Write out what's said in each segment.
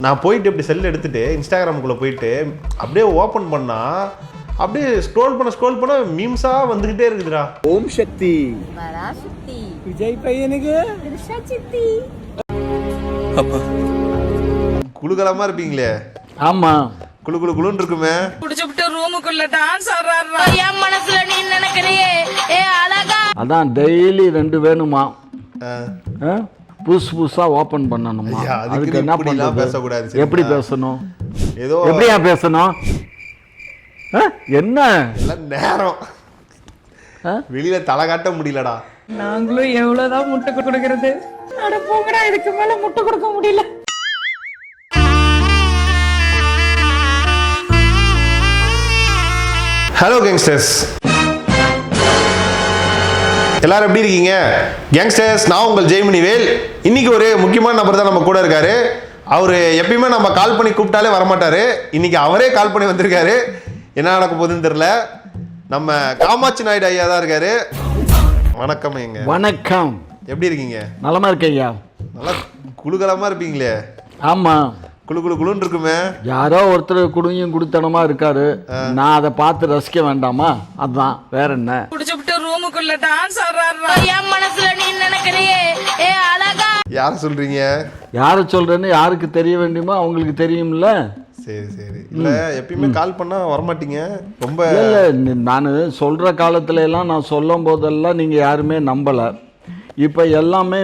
நான் போயிட்டு இப்படி செல் எடுத்துட்டு இன்ஸ்டாகிராமுக்குள்ள போயிட்டு அப்படியே ஓபன் பண்ணா அப்படியே ஸ்க்ரோல் பண்ண மீம்ஸா வந்துகிட்டே இருக்குதுடா. ஓம் சக்தி, பராசக்தி, விஜய் பையனுக்கு திருஷா சித்தி. அப்பா குளுகலமா இருப்பீங்களே. ஆமா, குளுன்னு இருக்குமே. குடிச்சுட்டு ரூமுக்குள்ள டான்ஸ் ஆடுறாரு. என் மனசுல நீ நினைக்கிறியே ஏ அழகா. அதான் டெய்லி 2 வேணுமா, புதுசா ஓபன் பண்ணணுமா. ஐயா, அதுக்கு என்ன இப்படிலாம் பண்றது? பேசக்கூடாது, சரிங்களா? எப்படி பேசணும்? ஏதோ எப்படியா பேசணும்? என்ன எல்லாம் நேரம் வெளியில தலை காட்ட முடியலடா. நாங்களும் எவ்வளவுதான் முட்டை கொடுக்கறது? அட போங்கடா, இதுக்கு மேல முட்டை கொடுக்க முடியல. ஹலோ கேங்ஸ்டர்ஸ், எல்லாரும் எப்படி இருக்கீங்க? கேங்ஸ்டர்ஸ், நான் உங்கள் ஜெய்மணிவேல். இன்னைக்கு ஒரு முக்கியமான நபர் தான் நம்ம கூட இருக்காரு. அவர் எப்பயுமே நம்ம கால் பண்ணி கூப்பிட்டாலே வரமாட்டாரு. இன்னைக்கு அவரே கால் பண்ணி வந்திருக்காரு. என்ன நடக்க போகுதுன்னு தெரியல. நம்ம காமாட்சி நாயுடு ஐயா தான் இருக்காரு. வணக்கம். எங்க வணக்கம், எப்படி இருக்கீங்க? நலமா இருக்கையா? நல்லா குளுகலமா இருப்பீங்களே. ஆமா, குளுன்னு இருக்குமே. யாரோ ஒருத்தர் குடுமையும் குடுத்தனமா இருக்காரு. நான் அதை பார்த்து ரசிக்க வேண்டாமா? அதான், வேற என்ன? குடிச்சுட்டு ரூமுக்குள்ள டான்ஸ் ஆடுறாரு. என் மனசுல நீ நினைக்கிறியே ஏ அழகா. யார சொல்றீங்க? யாரை சொல்றேன்னு யாருக்கு தெரிய வேண்டுமோ அவங்களுக்கு தெரியும்ல. சரி. இல்ல எப்பயுமே கால் பண்ணா வரமாட்டீங்க. ரொம்ப இல்ல, நான் சொல்ற காலத்துல எல்லாம் நான் சொல்லும் போதெல்லாம் நீங்க யாருமே நம்பல. இப்போ எல்லாமே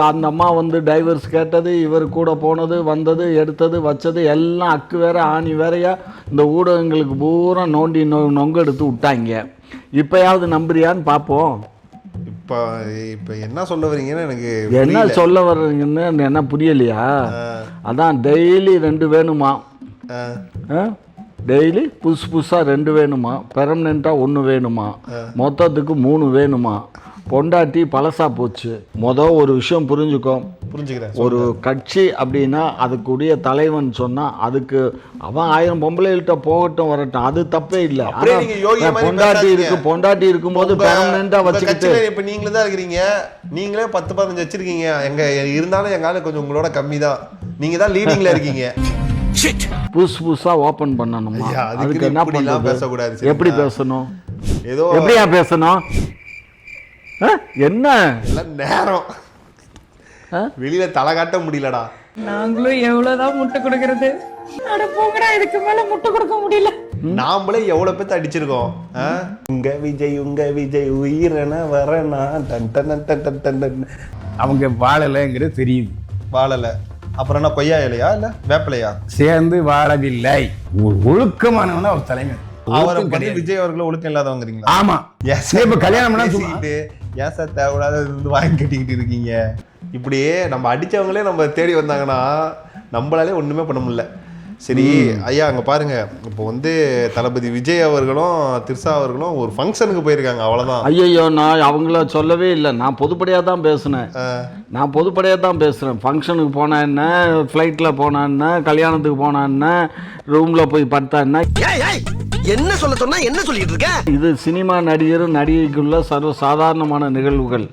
அந்த அம்மா வந்து டைவர்ஸ் கேட்டது, இவர் கூட போனது, வந்தது, எடுத்தது, வச்சது எல்லாம் அக்கு வேற ஆணி வேறையா இந்த ஊடகங்களுக்கு பூரா நோண்டி நொங்க எடுத்து விட்டாங்க. இப்போயாவது நம்புறியான்னு பார்ப்போம். இப்ப என்ன சொல்ல வரீங்கன்னு எனக்கு என்ன சொல்ல வர்றீங்கன்னு என்ன புரியலையா? அதான் டெய்லி 2 வேணுமா, டெய்லி புதுசாக 2 வேணுமா, பெர்மனெண்ட்டாக 1 வேணுமா, மொத்தத்துக்கு 3 வேணுமா. பொண்டாட்டி பழசா போச்சு. ஒரு விஷயம் புரிஞ்சுக்கிறேன். ஒரு கட்சி அப்படின்னா அதுக்குரிய தலைவன் சொன்னா அதுக்கு அவன் 1000 பொம்பளைகிட்ட போகட்டும் வரட்டும், அது தப்பே இல்லை. பொண்டாட்டி இருக்கும்போது பெர்மனெண்டா வச்சுக்கிட்டு இப்ப நீங்களே தான் இருக்கிறீங்க. நீங்களே 10-15 வச்சிருக்கீங்க. எங்க இருந்தாலும் எங்க ஆளு கொஞ்சம் உங்களோட கம்மி தான். நீங்க தான் லீடிங்ல இருக்கீங்க. புதுசா ஓபன் பண்ணணுமா? அதுக்கு என்ன பண்றது? பேசக்கூடாது. எப்படி பேசணும்? ஏதோ எப்படியா பேசணும்? என்ன நேரம் வெளியில தலை காட்ட முடியலடா. நாங்களும் எவ்வளவுதான் முட்டை கொடுக்கறது? அட போங்கடா, இதுக்கு மேல முட்டை கொடுக்க முடியல. நாமளே எவ்வளவு பேத்து அடிச்சிருக்கோம். உங்க விஜய் உயிரென வரனா அவங்க வாழலைங்கிறது தெரியுது. வாழல, அப்புறம் என்ன கொய்யா இலையா இல்ல வேப்பிலையா சேர்ந்து வாழவில்லை. ஒழுக்கமானவன ஒரு தலைமை. அவரை பத்தி விஜய் அவர்களும் ஒழுக்கம் இல்லாதவங்கிறீங்களா? ஆமா. இப்ப கல்யாணம் ஏன் சார் தேவையில்லாத வாங்கி கட்டிக்கிட்டு இருக்கீங்க? இப்படியே நம்ம அடிச்சவங்களே நம்ம தேடி வந்தாங்கன்னா நம்மளாலே ஒண்ணுமே பண்ண முடியல. சரி ஐயா, அங்க பாருங்க, இப்போ வந்து தளபதி விஜய் அவர்களும் திர்ஷா அவர்களும் ஒரு ஃபங்க்ஷனுக்கு போயிருக்காங்க. அவ்வளவுதான். ஐயோ, நான் அவங்கள சொல்லவே இல்லை. நான் பொதுப்படையாக தான் பேசுனேன். ஃபங்க்ஷனுக்கு போனா என்ன, ஃப்ளைட்டில் போனா என்ன, கல்யாணத்துக்கு போனா என்ன, ரூமில் போய் படுத்தா என்ன, என்ன சொல்ல சொன்னா என்ன சொல்லிட்டு இருக்க? இது சினிமா நடிகரும் நடிகைக்குள்ள சர்வ சாதாரணமான நிகழ்வுகள்.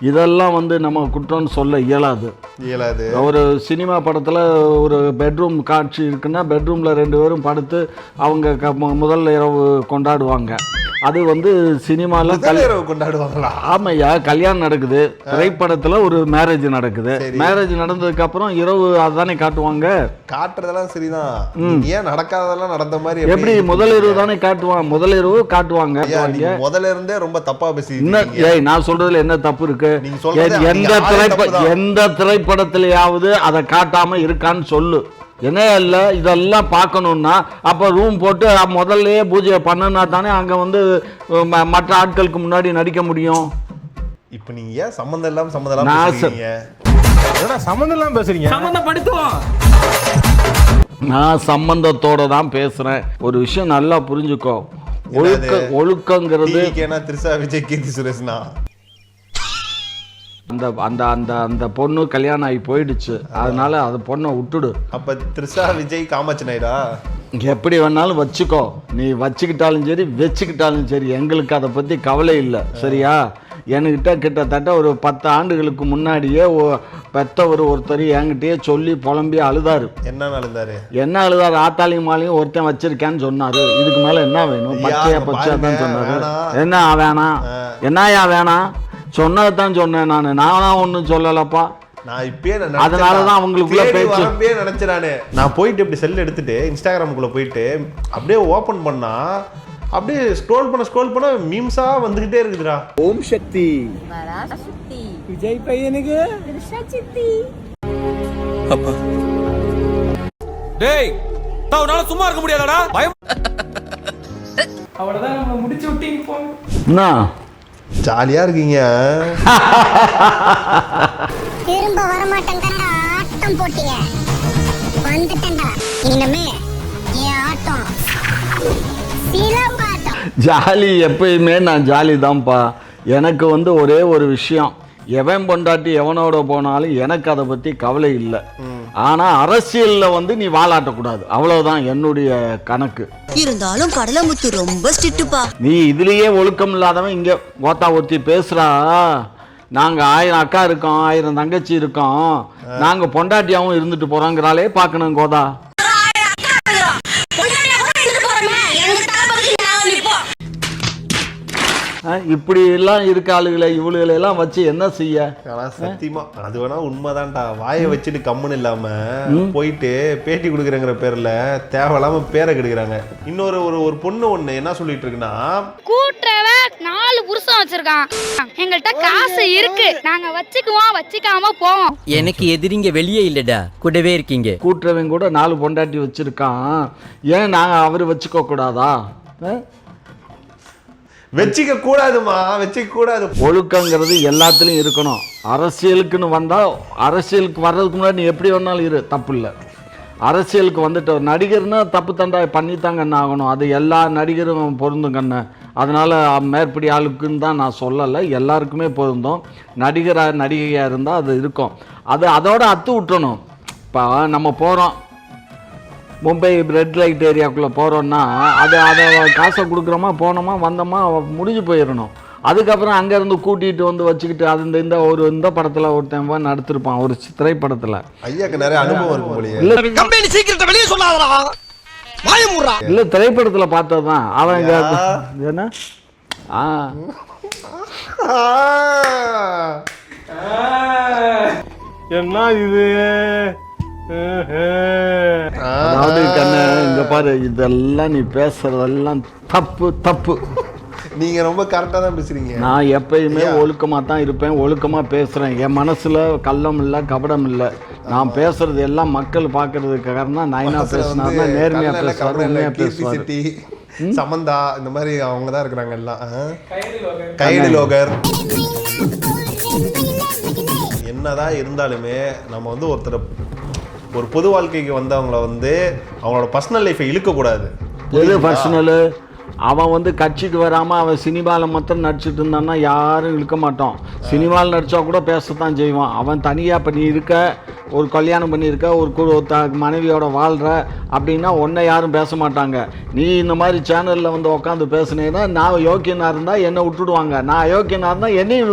இதெல்லாம் வந்து நம்ம குற்றம்னு சொல்ல இயலாது. ஒரு சினிமா படத்தில் ஒரு பெட்ரூம் காட்சி இருக்குன்னா பெட்ரூமில் 2 பேரும் படுத்து அவங்க முதல் இரவு கொண்டாடுவாங்க. அது வந்து சினிமாவில் கொண்டாடுவாங்களா? ஆமையா, கல்யாணம் நடக்குது, திரைப்படத்தில் ஒரு மேரேஜ் நடக்குது. மேரேஜ் நடந்ததுக்கு அப்புறம் இரவு அதுதானே காட்டுவாங்க. காட்டுறதெல்லாம் சரிதான். ஏன் நடக்காததெல்லாம் நடந்த மாதிரி எப்படி முதல் இரவு தானே காட்டுவாங்க. முதல் இரவு காட்டுவாங்க. முதல்ல இருந்தே ரொம்ப தப்பா பேசி. நான் சொல்றதுல என்ன தப்பு இருக்கு? எந்த திரைப்படத்திலேயாவது அதை காட்டாம இருக்கான்னு சொல்லு. என்ன இல்லை, இதெல்லாம் பார்க்கணுன்னா அப்போ ரூம் போட்டு முதல்லையே பூஜை பண்ணனா தானே அங்கே வந்து மற்ற ஆட்களுக்கு முன்னாடி நடிக்க முடியும். இப்போ நீங்க ஏன் சம்மந்தம் இல்லாம பேசுறீங்க? சம்மந்தப்படுத்துவோம். நான் சம்பந்தத்தோட தான் பேசுறேன். ஒரு விஷயம் நல்லா புரிஞ்சுக்கோ. ஒழுக்கங்கிறது திரிஷா விஜய் கீர்த்தி சுரேஷ்னா அந்த பொண்ணு கல்யாணம் ஆகி போயிடுச்சு. அதனால அந்த பொண்ணை விட்டுடு. அப்ப திரிஷா விஜய் காமாட்சி நாயுடா எப்படி வேணாலும் வச்சுக்கோ. நீ வச்சுக்கிட்டாலும் சரி வச்சுக்கிட்டாலும் சரி, எங்களுக்கு அதை பத்தி கவலை இல்லை. சரியா? என்கிட்ட கிட்டத்தட்ட ஒரு 10 ஆண்டுகளுக்கு முன்னாடியே பெத்த ஒருத்தர் என்கிட்டயே சொல்லி புலம்பி அழுதாரு. என்ன அழுதாரு? ஆத்தாளியும் மாலையும் ஒருத்தன் வச்சிருக்கேன்னு சொன்னாரு. இதுக்கு மேல என்ன வேணும்? பச்சைதான் சொன்னாரு. என்ன வேணாம்? என்னயா வேணாம்? சொன்னதான் சொன்னேன். நானா ஒன்றும் சொல்லலப்பா. நான் இப்பயே அதனாலதான் அவங்களுக்குள்ள பேச்சு நினைச்சானே. நான் போயிட்டு இப்படி செல் எடுத்துட்டு இன்ஸ்டாகிராமுக்குள்ள போயிட்டு அப்படியே ஓபன் பண்ணா அப்படியே ஸ்க்ரோல் பண்ண மீம்ஸா வந்துகிட்டே இருக்குதுடா. ஓம் சக்தி, பராசக்தி, விஜய் பையனுக்கு சித்தி. அப்பா டேய் தவனால சும்மா இருக்க முடியாதடா. பயம் அவ்வளவுதான், நம்ம முடிச்சு விட்டீங்க போங்க. என்ன ஜாலியா இருக்கீங்க. திரும்ப வரமாட்டேங்கடா. ஆட்டம் போட்டீங்க, வந்துட்டேன்டா. இனிமே என் ஆட்டம் சிலம்பாட்டம். ஜாலி எப்பயுமே நான் ஜாலி தான்ப்பா. எனக்கு ஒரே ஒரு விஷயம், எவன் பொண்டாட்டி எவனோட போனாலும் எனக்கு அதை பற்றி கவலை இல்லை. ஆனால் அரசியலில் நீ வாலாட்டக்கூடாது, அவ்வளோதான் என்னுடைய கணக்கு. இருந்தாலும் கடலமுத்து ரொம்ப ஸ்ட்ரிக்ட்டுப்பா. நீ இதுலேயே ஒழுக்கம் இல்லாதவன் இங்கே கோத்தா ஒருத்தி பேசுகிறா. நாங்கள் 1000 அக்கா இருக்கோம், 1000 தங்கச்சி இருக்கோம், நாங்கள் பொண்டாட்டியாகவும் இருந்துட்டு போகிறோங்கிறாலே பார்க்கணும் கோதா. இப்படி எல்லாம் இருக்க ஆளுகளை இவளுகளை எல்லாம் வச்சு என்ன செய்ய? சத்தியமா அது வேணா உண்மைதான்டா. வாயை வச்சுட்டு கம்முன்னு இல்லாம போயிட்டு பேட்டி கொடுக்குறேங்கிற பேர்ல தேவையில்லாம பேரை கெடுக்கிறாங்க. இன்னொரு ஒரு பொண்ணு ஒண்ணு என்ன சொல்லிட்டு இருக்குன்னா, கூட்டுறவ 4 புருஷன் வச்சிருக்கான், எங்கள்கிட்ட காசு இருக்கு, நாங்க வச்சுக்காம போவோம். எனக்கு எதிரிங்க வெளியே இல்லடா, கூடவே இருக்கீங்க. கூட்டுறவன் கூட 4 பொண்டாட்டி வச்சிருக்கான், ஏன் நாங்க அவரு வச்சுக்க கூடாதா? வச்சிக்க கூடாதுமா, வச்சிக்க கூடாது. ஒழுக்கங்கிறது எல்லாத்துலயும் இருக்கணும். அரசியலுக்குன்னு வந்தா அரசியலுக்கு வர்றதுக்கு முன்னாடி நீ எப்படி வேணாலும் இரு, தப்பு இல்லை. அரசியலுக்கு வந்துட்டு நடிகர்னா தப்பு தண்டா பண்ணித்தாங்கன்னு ஆகணும். அது எல்லா நடிகரும் பொருந்தும் கண்ணு. அதனால மேற்படி ஆளுக்குன்னு தான் நான் சொல்லலை, எல்லாருக்குமே பொருந்தும். நடிகையாக இருந்தால் அது இருக்கும். அதோட அத்து விட்டணும். இப்போ நம்ம போகிறோம் மும்பை ரெட் லைட் ஏரியாவுக்குள்ளே போகிறோன்னா அதை காசை கொடுக்குறோமா, போனோமா, வந்தோமா, முடிஞ்சு போயிடணும். அதுக்கப்புறம் அங்கேருந்து கூட்டிகிட்டு வச்சுக்கிட்டு அது இந்த படத்தில் ஒருத்தன் நடத்திருப்பான், ஒரு திரைப்படத்தில். ஐயாக்கு நிறைய அனுபவம் இருக்கும் போலயே. இல்லை திரைப்படத்தில் பார்த்தது தான் அவன். என்ன என்ன இது? அதாவது கண்ணு இங்க பாரு, இதெல்லாம் நீ பேசுறதெல்லாம் தப்பு. நீங்க ரொம்ப கரெக்டா தான் பேசுறீங்க. நான் எப்பயுமே ஒழுக்கமா தான் இருப்பேன், ஒழுக்கமா பேசுறேன். என் மனசுல கள்ளம் இல்லை, கபடம் இல்லை. நான் பேசுறது எல்லாம் மக்கள் பாக்குறதுக்கு காரணம் நான் என்ன பேசினா நேர்மையா பேசுவாரு, உண்மையா பேசுவாரு. சமந்தா இந்த மாதிரி அவங்க தான் இருக்கிறாங்க எல்லாம். கைடு லோகர் என்னதான் இருந்தாலுமே நம்ம ஒரு பொது வாழ்க்கைக்கு வந்தவங்கள அவங்களோட பர்சனல் லைஃபை இழுக்கக்கூடாது. எது பர்சனலு? அவன் கட்சிக்கு வராமல் அவன் சினிமாவில் மாத்திரம் நடிச்சுட்டு இருந்தான்னா யாரும் இழுக்க மாட்டோம். சினிமாவில் நடித்தா கூட பேசத்தான் செய்வான். அவன் தனியாக இப்போ நீ இருக்க, ஒரு கல்யாணம் பண்ணியிருக்க, ஒரு மனைவியோட வாழ்கிற அப்படின்னா உன்னை யாரும் பேச மாட்டாங்க. நீ இந்த மாதிரி சேனலில் உட்காந்து பேசுனேன்னா நான் யோக்கியனாக இருந்தால் என்னை விட்டுடுவாங்க. நான் அயோக்கியனாக இருந்தால் என்னையும்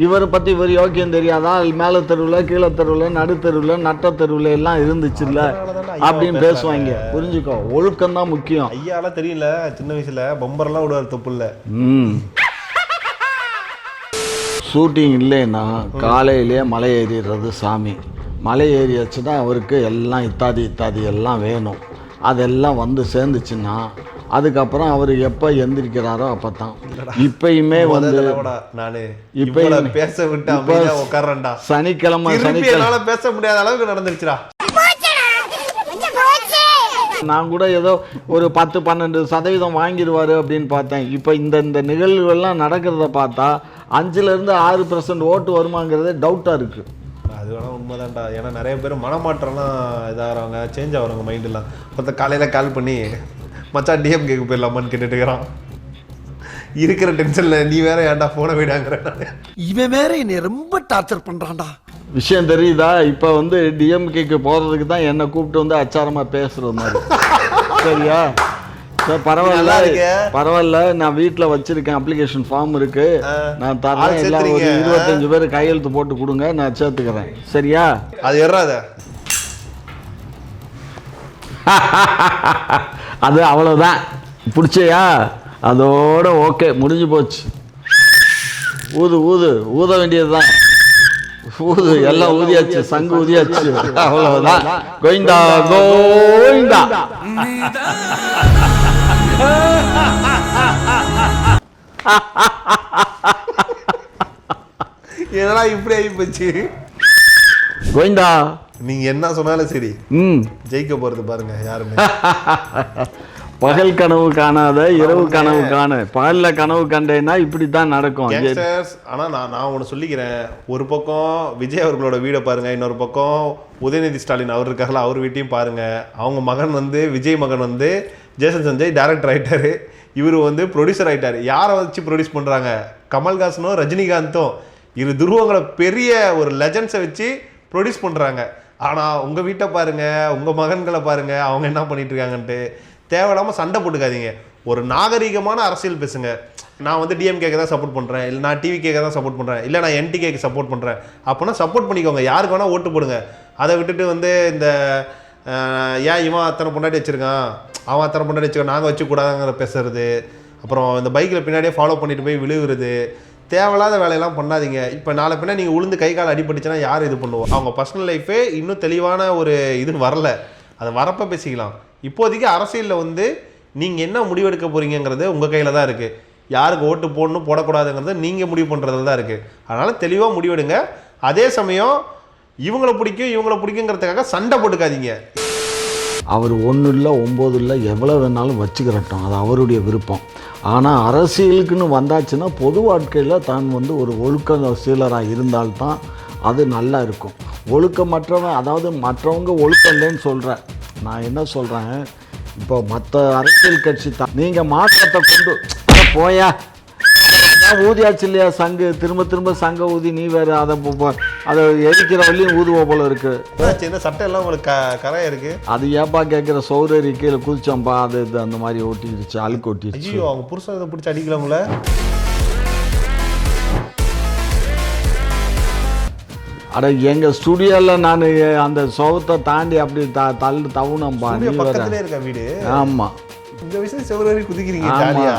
இவரை பற்றி இவர் யோக்கியம் தெரியாதா, மேலே தெருவில், கீழே தெருவில், நடுத்தெருவில், நட்ட தெருவில் எல்லாம் இருந்துச்சுல்ல அப்படின்னு பேசுவாங்க. புரிஞ்சுக்கோ, ஒழுக்கம்தான் முக்கியம். ஐயாலாம் தெரியல, சின்ன வயசுல பம்பர்லாம் விடுவார், தப்பு இல்லை. ஷூட்டிங் இல்லைன்னா காலையிலேயே மலை ஏறிடுறது சாமி. மலை ஏறியாச்சுன்னா அவருக்கு எல்லாம் இத்தாதி எல்லாம் வேணும். அதெல்லாம் சேர்ந்துச்சுன்னா அதுக்கப்புறம் அவர் எப்போ எந்திரிக்கிறாரோ அப்போதான். இப்பயுமே பேச விட்டு உட்கார்றா. சனிக்கிழமை பேச முடியாத அளவுக்கு நடந்துருச்சுடா. நான் கூட ஏதோ ஒரு 10-12% வாங்கிடுவார் அப்படின்னு பார்த்தேன். இப்போ இந்த நிகழ்வுகள்லாம் நடக்கிறத பார்த்தா 5-6% ஓட்டு வருமாங்கிறதே டவுட்டாக இருக்குது. அது வேணால் உண்மைதான்டா. ஏன்னா நிறைய பேர் மனமாற்றம்லாம் இதாகிறாங்க, சேஞ்ச் ஆகிறவங்க மைண்டெல்லாம். மொத்த காலையில் கால் பண்ணி மச்சான் டிஎம்கேக்கு போயிடலாமான்னு கேட்டுட்டு இருக்கிறான். இருக்கிற டென்ஷனில் நீ வேற ஏன்டா ஃபோனை விடாங்கிற. இவன் வேற என்னை ரொம்ப டார்ச்சர் பண்ணுறான்டா. விஷயம் தெரியுதா? இப்போ டிஎம்கேக்கு போகிறதுக்கு தான் என்னை கூப்பிட்டு அச்சாரமாக பேசுகிறது மாதிரி. சரியா? சார் பரவாயில்ல நல்லா இருக்கு. பரவாயில்ல, நான் வீட்டில் வச்சிருக்கேன், அப்ளிகேஷன் ஃபார்ம் இருக்கு, நான் தரேன். ஆள் எல்லாம் ஒரு சேர்த்துறீங்க. 25 பேர் கையெழுத்து போட்டு கொடுங்க, நான் சேர்த்துக்கிறேன். சரியா? அது எறாத அது அவ்வளோதான். பிடிச்சியா? அதோட ஓகே, முடிஞ்சு போச்சு. ஊது ஊது ஊத வேண்டியதுதான். ஊது, எல்லாம் ஊதியாச்சு, சங்கு ஊதியாச்சு, அவ்வளவுதான். கோவிந்தா கோவிந்தா. என்னடா இப்படி ஆகி போச்சு? கோவிந்தா. நீங்க என்ன சொன்னாலும் சரி, ஜெயிக்க போறது பாருங்க யாருமே. பகல் கனவு காணாத இரவு கனவு காண. பகல்ல கனவு கண்டேன்னா இப்படித்தான் நடக்கும். ஆனா நான் ஒன்று சொல்லிக்கிறேன். ஒரு பக்கம் விஜய் அவர்களோட வீடை பாருங்க, இன்னொரு பக்கம் உதயநிதி ஸ்டாலின் அவர் இருக்காங்களா, அவர் வீட்டையும் பாருங்க. அவங்க மகன் வந்து விஜய் மகன் வந்து ஜேசன் சஞ்சய் டைரக்டர் ஆயிட்டாரு, இவர் வந்து ப்ரொடியூசர் ஆயிட்டாரு. யாரை வச்சு ப்ரொடியூஸ் பண்றாங்க? கமல்ஹாசனும் ரஜினிகாந்தும் இரு துருவங்களை பெரிய ஒரு லெஜண்ட்ஸை வச்சு ப்ரொடியூஸ் பண்றாங்க. ஆனா உங்க வீட்டை பாருங்க, உங்க மகன்களை பாருங்க, அவங்க என்ன பண்ணிட்டு இருக்காங்கன்ட்டு. தேவையில்லாமல் சண்டை போட்டுக்காதீங்க. ஒரு நாகரிகமான அரசியல் பேசுங்க. நான் வந்து டிஎம்கேக்கு தான் சப்போர்ட் பண்ணுறேன், இல்லை நான் டிவிகேக்கு தான் சப்போர்ட் பண்ணுறேன், இல்லை நான் என்டிகேக்கு சப்போர்ட் பண்ணுறேன் அப்படின்னா சப்போர்ட் பண்ணிக்கோங்க. யாருக்கு வேணால் ஓட்டு போடுங்க. அதை விட்டுட்டு வந்து இந்த ஏன் இவன் அத்தனை பொண்டாட்டி வச்சுருக்கான், அவன் அத்தனை பொண்டாட்டி வச்சுருக்கான், நாங்கள் வச்சுக்கூடாதுங்கிற பேசுறது, அப்புறம் இந்த பைக்கில் பின்னாடியே ஃபாலோ பண்ணிட்டு போய் விழுவுறது, தேவையில்லாத வேலையெல்லாம் பண்ணாதீங்க. இப்போ நாளை பின்னா நீங்கள் உளுந்து கை கால் அடிபட்டுச்சுன்னா யார் இது பண்ணுவோம்? அவங்க பர்சனல் லைஃபே இன்னும் தெளிவான ஒரு இது வரல, அதை வரப்போ பேசிக்கலாம். இப்போதைக்கு அரசியலில் வந்து நீங்கள் என்ன முடிவெடுக்க போகிறீங்கிறது உங்கள் கையில் தான் இருக்குது. யாருக்கு ஓட்டு போடணும் போடக்கூடாதுங்கிறது நீங்கள் முடிவு பண்ணுறதுல தான் இருக்குது. அதனால் தெளிவாக முடிவெடுங்க. அதே சமயம் இவங்களை பிடிக்குங்கிறதுக்காக சண்டை போட்டுக்காதீங்க. அவர் 1 இல்லை 9 இல்லை எவ்வளோ வேணாலும் வச்சுக்கிறட்டும், அது அவருடைய விருப்பம். ஆனால் அரசியலுக்குன்னு வந்தாச்சுன்னா பொது வாழ்க்கையில் தான் வந்து ஒரு ஒழுக்க சீலராக இருந்தால்தான் அது நல்லா இருக்கும். ஒழுக்கமற்றவன், அதாவது மற்றவங்க ஒழுக்கம் இல்லைன்னு சொல்கிறேன். நான் என்ன சொல்கிறேன், இப்போ மற்ற அரசியல் கட்சி தான் நீங்கள் மாற்றத்தை கொண்டு போயா ஊதியாச்சு இல்லையா சங்கு, திரும்ப திரும்ப சங்க ஊதி நீ வேறு அதை எரிக்கிற வழியும் ஊதுவ போல இருக்கு. சட்டை எல்லாம் உங்களுக்கு கரையா இருக்கு. அது ஏப்பா கேட்குற, சௌரரி கீழே குதிச்சோம்பா, அது இது அந்த மாதிரி ஓட்டிடுச்சு, அழுக்கு ஓட்டிடுச்சு. ஐயோ, அவங்க புருஷனை பிடிச்சி அடிக்கலாம்ல. அட எங்கள் ஸ்டுடியோவில் நான் அந்த சோகத்தை தாண்டி அப்படி தவுனம்பா. பக்கத்துலேயே இருக்க வீடு. ஆமாம், இந்த விஷயம் செவ்வரி குதிக்கிறீங்க ஜாலியா.